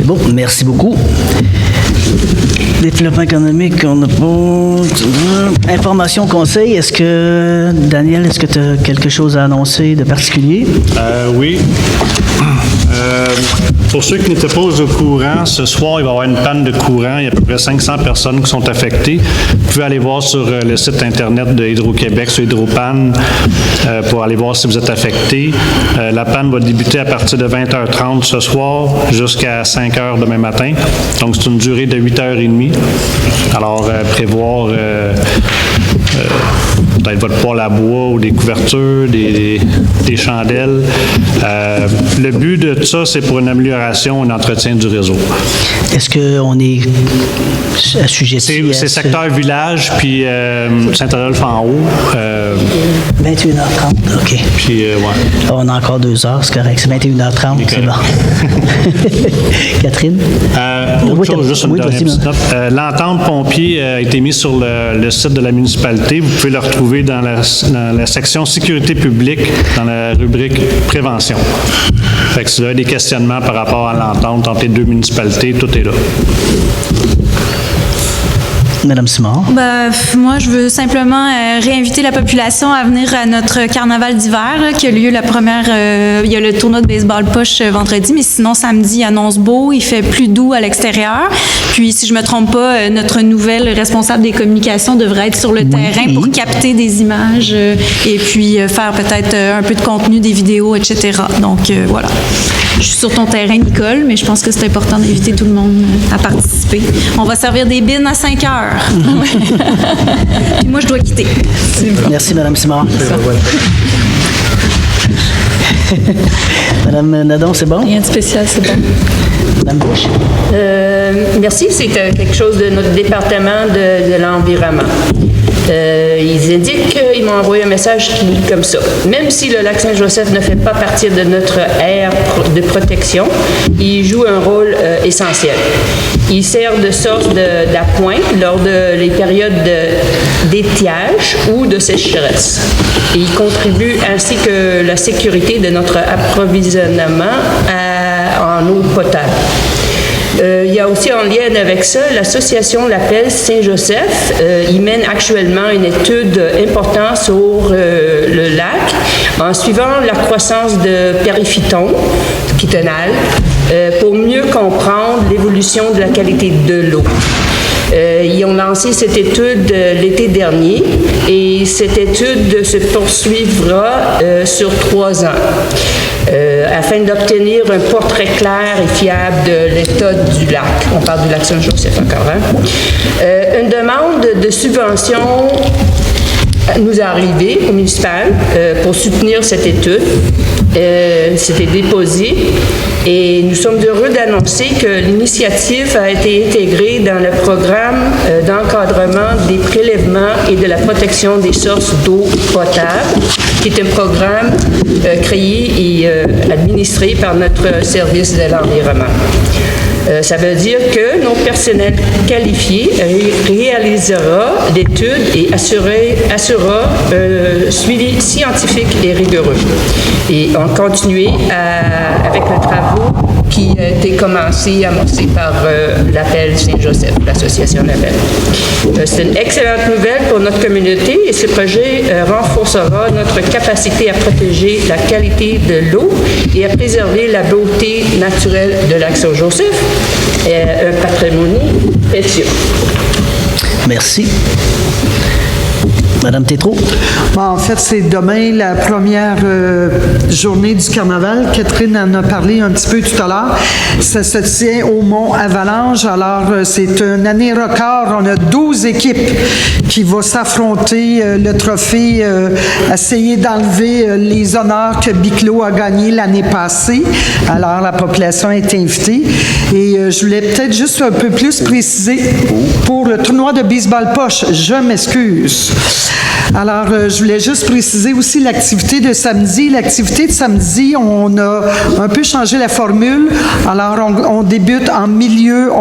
C'est bon, merci beaucoup. Développement économique, on n'a pas... Information, conseil, Daniel, est-ce que tu as quelque chose à annoncer de particulier? Oui. Pour ceux qui n'étaient pas au courant, ce soir, il va y avoir une panne de courant. Il y a à peu près 500 personnes qui sont affectées. Vous pouvez aller voir sur le site Internet de Hydro-Québec, sur Hydropanne, pour aller voir si vous êtes affecté. La panne va débuter à partir de 20h30 ce soir jusqu'à 5h demain matin. Donc, c'est une durée de 8h30. Alors, prévoir peut-être votre poêle à bois ou des couvertures, des chandelles. Le but de tout ça, c'est pour une amélioration et un entretien du réseau. Est-ce qu'on est assujetti à... C'est secteur village, puis Saint-Adolphe en haut. 21h30, OK. Puis, ouais. On a encore 2 heures, c'est correct. C'est 21h30, c'est bon. Catherine? Autre chose, juste une dernière petite note. L'entente pompier a été mise sur le site de la municipalité. Vous pouvez le retrouver dans la section sécurité publique, dans la rubrique prévention. Fait que si vous avez des questionnements par rapport à l'entente entre les deux municipalités, tout est là. Madame Simard. Moi, je veux simplement réinviter la population à venir à notre carnaval d'hiver là, qui a lieu la première... il y a le tournoi de baseball poche vendredi, mais sinon, samedi, il annonce beau, il fait plus doux à l'extérieur. Puis, si je me trompe pas, notre nouvelle responsable des communications devrait être sur le terrain pour capter des images et puis faire peut-être un peu de contenu, des vidéos, etc. Donc, voilà. Je suis sur ton terrain, Nicole, mais je pense que c'est important d'inviter tout le monde à participer. On va servir des bines à 5 heures. Puis moi, je dois quitter. Merci, Madame Simard. Madame Nadon, c'est bon? Rien de spécial, c'est bon. Madame Bush? Merci, c'est quelque chose de notre département de l'environnement. Ils indiquent qu'ils m'ont envoyé un message qui lit comme ça. Même si le lac Saint-Joseph ne fait pas partie de notre aire de protection, il joue un rôle essentiel. Il sert de source d'appoint lors de les périodes d'étiage ou de sécheresse. Et il contribue ainsi que la sécurité de notre approvisionnement en eau potable. Il y a aussi en lien avec ça, l'association l'appelle Saint-Joseph. Il mène actuellement une étude importante sur le lac en suivant la croissance de périphyton, phytonal, pour mieux comprendre l'évolution de la qualité de l'eau. Ils ont lancé cette étude l'été dernier et cette étude se poursuivra sur 3 ans. Afin d'obtenir un portrait clair et fiable de l'état du lac. On parle du lac Saint-Joseph encore, hein? Une demande de subvention nous est arrivée au municipal pour soutenir cette étude. C'était déposé et nous sommes heureux d'annoncer que l'initiative a été intégrée dans le programme d'encadrement des prélèvements et de la protection des sources d'eau potable, qui est un programme créé et administré par notre service de l'environnement. Ça veut dire que nos personnels qualifiés réalisera l'étude et assurera un suivi scientifique et rigoureux. Et on continue avec les travaux qui a été amorcés par l'Appel Saint-Joseph, l'association L'Appel. C'est une excellente nouvelle pour notre communauté et ce projet renforcera notre capacité à protéger la qualité de l'eau et à préserver la beauté naturelle de lac Saint-Joseph, un patrimoine précieux. Merci. Madame Tétrault? Bon, en fait, c'est demain la première journée du carnaval. Catherine en a parlé un petit peu tout à l'heure. Ça se tient au Mont Avalanche. Alors, c'est une année record. On a 12 équipes qui vont s'affronter. Le trophée, essayer d'enlever les honneurs que Biclo a gagnés l'année passée. Alors, la population est invitée. Et je voulais peut-être juste un peu plus préciser pour le tournoi de baseball poche. Je m'excuse. Alors, je voulais juste préciser aussi l'activité de samedi. L'activité de samedi, on a un peu changé la formule. Alors, on débute en milieu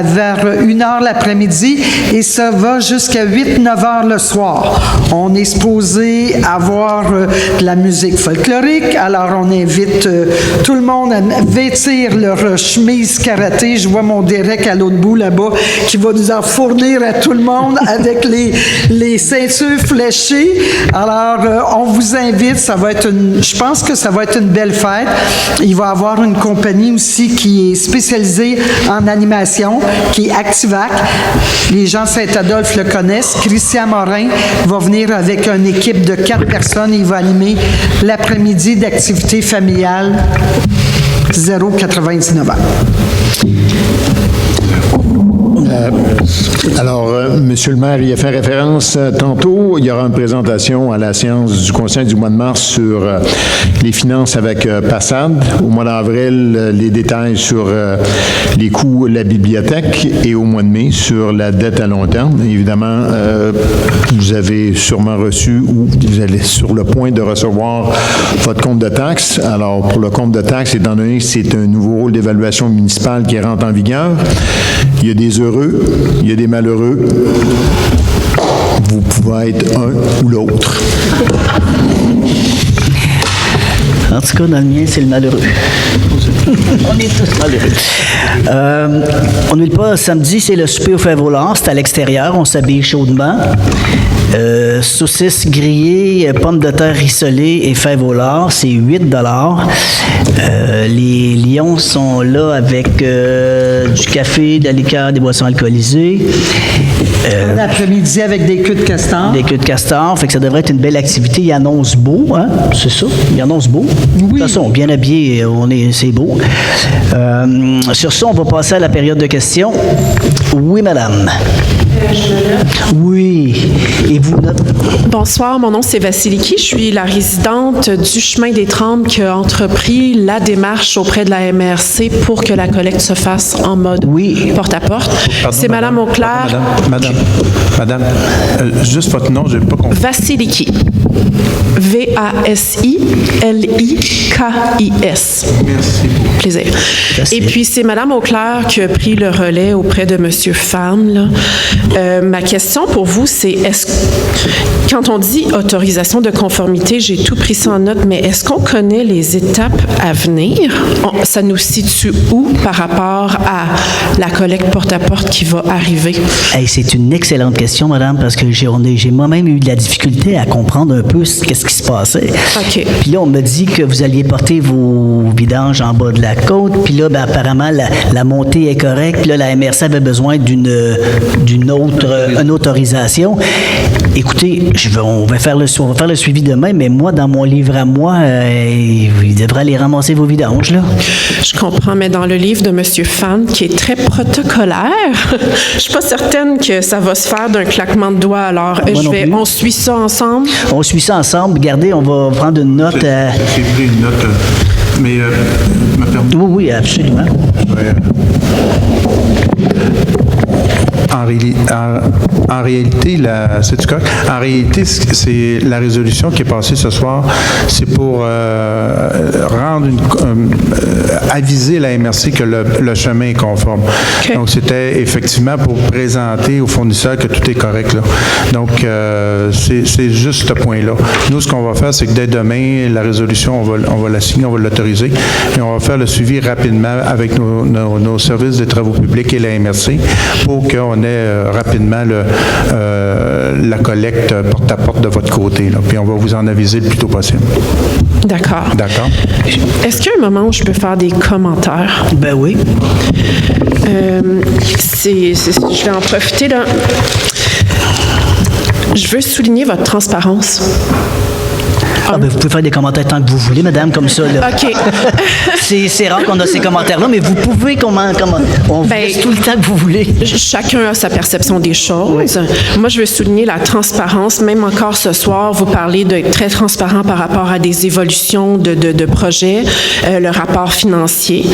vers 1h l'après-midi et ça va jusqu'à 8-9 heures le soir. On est supposé avoir de la musique folklorique. Alors, on invite tout le monde à vêtir leur chemise karaté. Je vois mon Derek à l'autre bout là-bas qui va nous en fournir à tout le monde avec les ceintures fléchées. Alors, on vous invite. Je pense que ça va être une belle fête. Il va y avoir une compagnie aussi qui est spécialisée en animation, qui est Activac. Les gens de Saint-Adolphe le connaissent. Christian Morin va venir avec une équipe de 4 personnes. Il va animer l'après-midi d'activité familiale 0,99 ans. Alors, Monsieur le maire y a fait référence tantôt. Il y aura une présentation à la séance du Conseil du mois de mars sur les finances avec Passad. Au mois d'avril, les détails sur les coûts de la bibliothèque et au mois de mai sur la dette à long terme. Évidemment, vous avez sûrement reçu ou vous allez sur le point de recevoir votre compte de taxes. Alors, pour le compte de taxes, étant donné que c'est un nouveau rôle d'évaluation municipale qui rentre en vigueur, il y a des heureux, il y a des malheureux. Vous pouvez être un ou l'autre. En tout cas, dans le mien, c'est le malheureux. On est tous malheureux. On n'oublie pas, samedi, c'est le souper au fèves au lard. C'est à l'extérieur, on s'habille chaudement. Saucisses grillées, pommes de terre rissolées et fèves au lard, c'est 8 $. Les lions sont là avec du café, de la liqueur, des boissons alcoolisées. L'après-midi avec des queues de castor. Des queues de castor, fait que ça devrait être une belle activité. Il annonce beau, hein? C'est ça, il annonce beau. Oui. De toute façon, bien habillé, c'est beau. Sur ça, on va passer à la période de questions. Oui, madame. Oui. Et vous, Bonsoir, mon nom c'est Vassiliki. Je suis la résidente du Chemin des Trembles qui a entrepris la démarche auprès de la MRC pour que la collecte se fasse en mode porte-à-porte. C'est Madame Auclair. Madame, juste votre nom, je n'ai pas compris. Vassiliki. V-A-S-I-L-I-K-I-S. Merci beaucoup. Plaisir. Merci. Et puis, c'est Mme Auclair qui a pris le relais auprès de M. Fan. Là. Ma question pour vous, c'est quand on dit autorisation de conformité, j'ai tout pris ça en note, mais est-ce qu'on connaît les étapes à venir? Ça nous situe où par rapport à la collecte porte-à-porte qui va arriver? Hey, c'est une excellente question, madame, parce que j'ai moi-même eu de la difficulté à comprendre un peu qu'est-ce qui se passait. OK. Puis là, on me dit que vous alliez porter vos vidanges en bas de la côte. Puis là, ben, apparemment, la montée est correcte. Puis là, la MRC avait besoin d'une autorisation. Écoutez, on va faire le suivi demain, mais moi, dans mon livre à moi, il devrait aller ramasser vos vidanges, là. Je comprends, mais dans le livre de M. Fan, qui est très protocolaire, je suis pas certaine que ça va se faire d'un claquement de doigts. Alors, on suit ça ensemble? On suit ça ensemble. Regardez, on va prendre une note. J'ai pris une note, mais me permettez? Oui, absolument. Ouais. En réalité, c'est correct? En réalité, c'est la résolution qui est passée ce soir, c'est pour aviser la MRC que le chemin est conforme. Okay. Donc, c'était effectivement pour présenter aux fournisseurs que tout est correct, là. Donc, c'est juste ce point-là. Nous, ce qu'on va faire, c'est que dès demain, la résolution, on va la signer, on va l'autoriser, et on va faire le suivi rapidement avec nos services des travaux publics et la MRC pour qu'on ait rapidement la collecte porte-à-porte de votre côté, là. Puis on va vous en aviser le plus tôt possible. D'accord. D'accord. Est-ce qu'il y a un moment où je peux faire des commentaires? Ben oui. Je vais en profiter, là. Je veux souligner votre transparence. Ah, ben, vous pouvez faire des commentaires tant que vous voulez, madame, comme ça. Là. OK. C'est rare qu'on a ces commentaires-là, mais vous pouvez on vous laisse tout le temps que vous voulez. Chacun a sa perception des choses. Moi, je veux souligner la transparence. Même encore ce soir, vous parlez d'être très transparent par rapport à des évolutions de projets, le rapport financier.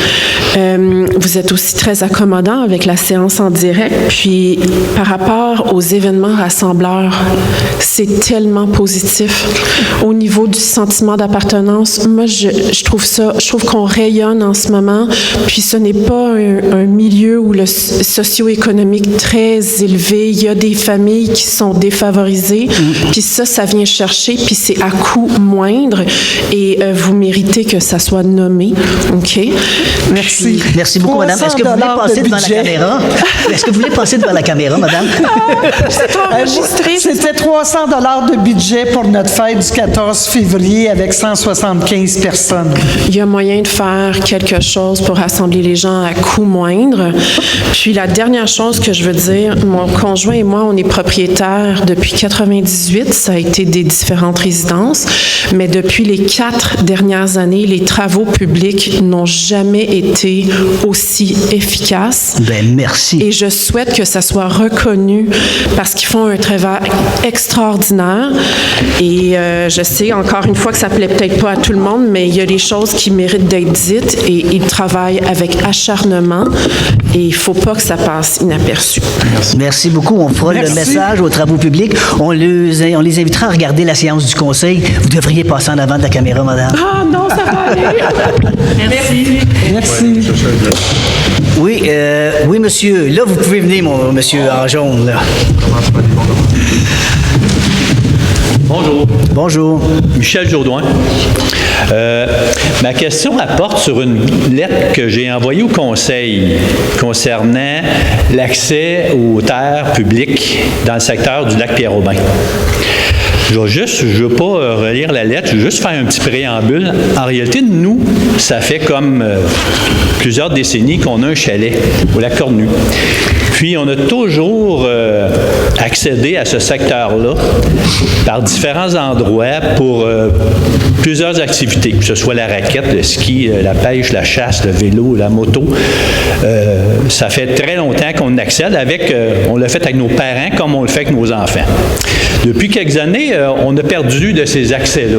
Vous êtes aussi très accommodant avec la séance en direct. Puis, par rapport aux événements rassembleurs, c'est tellement positif. Au niveau du sentiment d'appartenance, moi, je trouve qu'on rayonne en ce moment. Puis, ce n'est pas un milieu où le socio-économique très élevé. Il y a des familles qui sont défavorisées. Puis ça vient chercher. Puis c'est à coût moindre. Et vous méritez que ça soit nommé. OK? Merci. Merci beaucoup, madame. Est-ce que vous voulez passer devant la caméra? Est-ce que vous voulez passer devant la caméra, madame? C'est enregistré. C'était 300 $ de budget pour notre fête du 14 février avec 175 personnes. Il y a moyen de faire quelque chose pour rassembler les gens à coût moindre. Puis la dernière chose que je veux dire, mon conjoint et moi, on est propriétaires depuis 98. Ça a été des différentes résidences. Mais depuis les 4 dernières années, les travaux publics n'ont jamais été aussi efficaces. Ben, merci. Et je souhaite que ça soit reconnu parce qu'ils font un travail extraordinaire. Et je sais, encore une fois, que ça ne plaît peut-être pas à tout le monde, mais il y a des choses qui méritent d'être dites et ils travaillent avec acharnement et il ne faut pas que ça passe inaperçu. Merci beaucoup. On fera le message aux travaux publics. On les invitera à regarder la séance du conseil. Vous devriez passer en avant de la caméra, madame. Ah non, ça va aller. Merci. Oui, monsieur. Là, vous pouvez venir, monsieur en jaune, là. Bonjour. Bonjour. Michel Jourdouin. Ma question apporte sur une lettre que j'ai envoyée au Conseil concernant l'accès aux terres publiques dans le secteur du lac Pierre-Aubin. Je ne veux pas relire la lettre, je vais juste faire un petit préambule. En réalité, nous, ça fait comme plusieurs décennies qu'on a un chalet au lac Cornu. Puis, on a toujours accédé à ce secteur-là par différents endroits pour plusieurs activités, que ce soit la raquette, le ski, la pêche, la chasse, le vélo, la moto. Ça fait très longtemps qu'on accède on l'a fait avec nos parents comme on le fait avec nos enfants. Depuis quelques années, on a perdu de ces accès-là.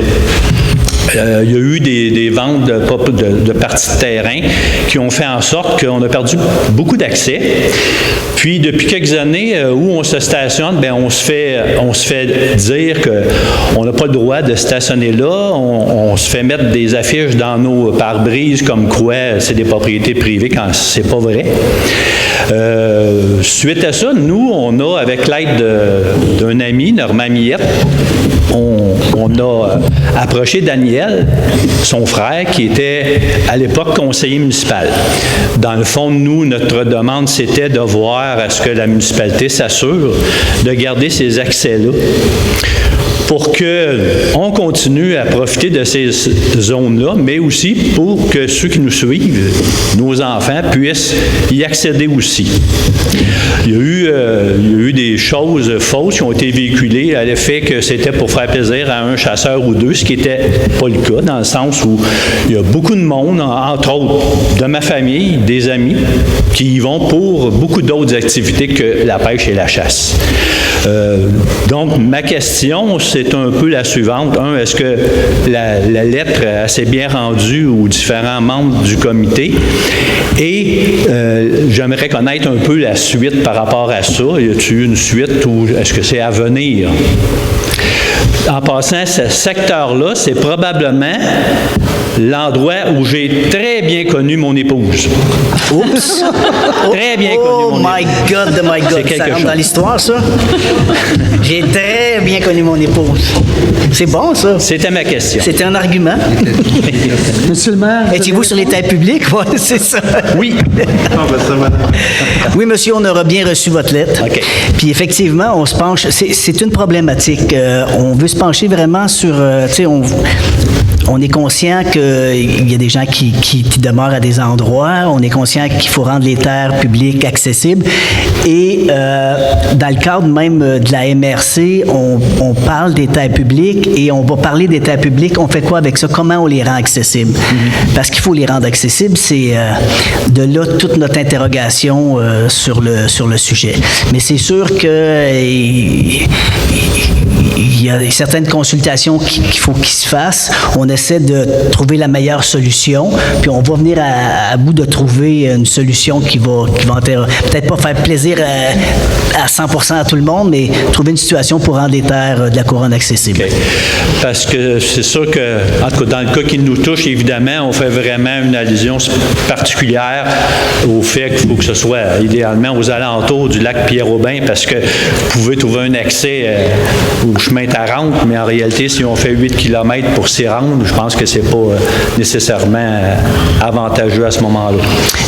Il y a eu des ventes de parties de terrain qui ont fait en sorte qu'on a perdu beaucoup d'accès. Puis, depuis quelques années, où on se stationne, bien, on se fait dire qu'on n'a pas le droit de stationner là. On se fait mettre des affiches dans nos pare-brises comme quoi c'est des propriétés privées quand c'est pas vrai. Suite à ça, nous, on a, avec l'aide d'un ami, Normand Millette, on a approché Daniel, son frère, qui était à l'époque conseiller municipal. Dans le fond, nous, notre demande, c'était de voir à ce que la municipalité s'assure de garder ces accès-là pour qu'on continue à profiter de ces zones-là, mais aussi pour que ceux qui nous suivent, nos enfants, puissent y accéder aussi. Il y a eu des choses fausses qui ont été véhiculées à l'effet que c'était pour faire plaisir à un chasseur ou deux, ce qui n'était pas le cas, dans le sens où il y a beaucoup de monde, entre autres de ma famille, des amis, qui y vont pour beaucoup d'autres activités que la pêche et la chasse. Donc, ma question, c'est un peu la suivante. Un, est-ce que la lettre s'est bien rendue aux différents membres du comité? Et j'aimerais connaître un peu la suite par rapport à ça. Y a-t-il une suite ou est-ce que c'est à venir? En passant, ce secteur-là, c'est probablement l'endroit où j'ai très bien connu mon épouse. Oups! Très bien connu mon épouse. Oh my God, ça rentre dans l'histoire, ça? J'ai très bien connu mon épouse. C'est bon, ça? C'était ma question. C'était un argument. Monsieur le maire. Étiez-vous sur les terres publiques? Oui, c'est ça. Oui. Oui, monsieur, on aura bien reçu votre lettre. OK. Puis effectivement, on se penche. C'est une problématique. On veut se se pencher vraiment sur, tu sais, on est conscient qu'il y a des gens qui demeurent à des endroits. On est conscient qu'il faut rendre les terres publiques accessibles. Et dans le cadre même de la MRC, on parle des terres publiques et on va parler des terres publiques. On fait quoi avec ça? Comment on les rend accessibles? Parce qu'il faut les rendre accessibles. C'est de là toute notre interrogation sur le sujet. Mais c'est sûr qu'il y a certaines consultations qu'il faut qu'ils se fassent. On essaie de trouver la meilleure solution, puis on va venir à bout de trouver une solution qui va peut-être pas faire plaisir à 100% à tout le monde, mais trouver une situation pour rendre les terres de la couronne accessibles. Okay. Parce que c'est sûr que, en tout cas, dans le cas qui nous touche, évidemment, on fait vraiment une allusion particulière au fait qu'il faut que ce soit idéalement aux alentours du lac Pierre-Aubin, parce que vous pouvez trouver un accès au chemin Tarente, mais en réalité, si on fait 8 km pour s'y rendre, je pense que c'est pas nécessairement avantageux à ce moment-là.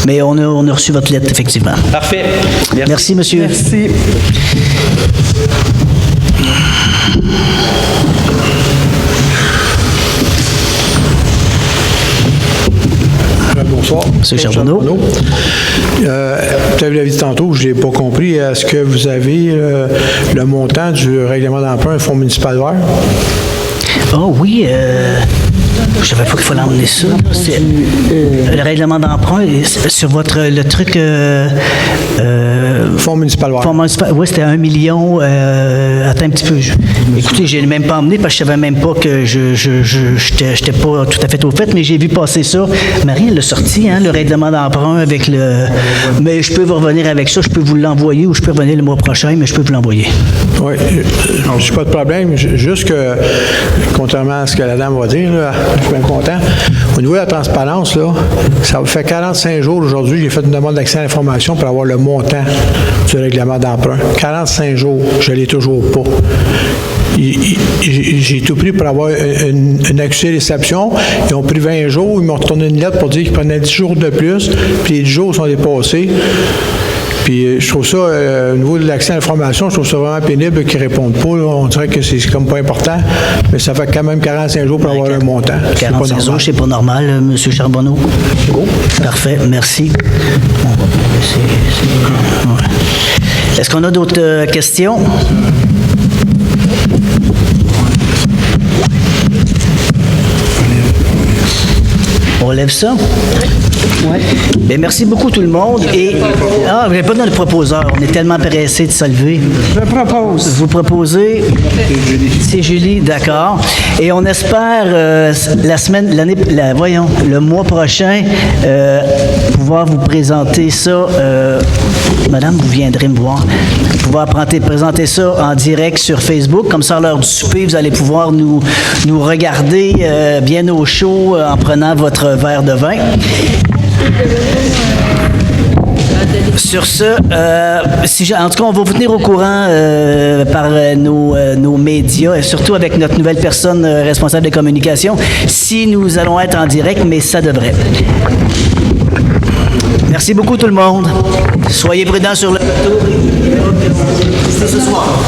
Mais on a reçu votre lettre, effectivement. Parfait. Merci, monsieur. Merci. Bonsoir. Monsieur Charbonneau. Vous l'avez dit tantôt, je ne l'ai pas compris. Est-ce que vous avez le montant du règlement d'emprunt Fonds municipal vert? Oh oui, je savais pas qu'il fallait emmener ça. C'est le règlement d'emprunt sur le truc. Fonds municipal vert. Fonds municipal, oui, c'était 1 million. Attends un petit peu. Écoutez, je l'ai même pas emmené parce que je savais même pas que j'étais pas tout à fait au fait, mais j'ai vu passer ça. Marie, elle l'a sorti, hein, le règlement d'emprunt avec le. Mais je peux vous revenir avec ça, je peux vous l'envoyer ou je peux revenir le mois prochain, mais je peux vous l'envoyer. Oui, je n'ai pas de problème. Juste que, contrairement à ce que la dame va dire, là, je suis bien content. Au niveau de la transparence, là, ça fait 45 jours aujourd'hui, j'ai fait une demande d'accès à l'information pour avoir le montant du règlement d'emprunt. 45 jours, je ne l'ai toujours pas. J'ai tout pris pour avoir une accusé réception. Ils ont pris 20 jours, ils m'ont retourné une lettre pour dire qu'ils prenaient 10 jours de plus, puis les 10 jours sont dépassés. Puis je trouve ça, au niveau de l'accès à l'information, je trouve ça vraiment pénible qu'ils ne répondent pas. Là. On dirait que c'est comme pas important, mais ça fait quand même 45 jours pour avoir un montant. 45 jours, c'est pas normal, M. Charbonneau. Bon. Parfait, merci. On va laisser. Ouais. Est-ce qu'on a d'autres questions? On lève ça? Oui. Bien, merci beaucoup tout le monde. Et, vous n'avez pas donné le proposeur. On est tellement pressés de se lever. Je propose. Vous proposez? C'est Julie, d'accord. Et on espère le mois prochain, pouvoir vous présenter ça. Madame, vous viendrez me voir. Pouvoir présenter ça en direct sur Facebook. Comme ça, à l'heure du souper, vous allez pouvoir nous regarder bien au chaud en prenant votre verre de vin. Sur ce, en tout cas, on va vous tenir au courant par nos médias et surtout avec notre nouvelle personne responsable de communication si nous allons être en direct, mais ça devrait. Merci beaucoup tout le monde. Soyez prudents sur le retour. Ce soir.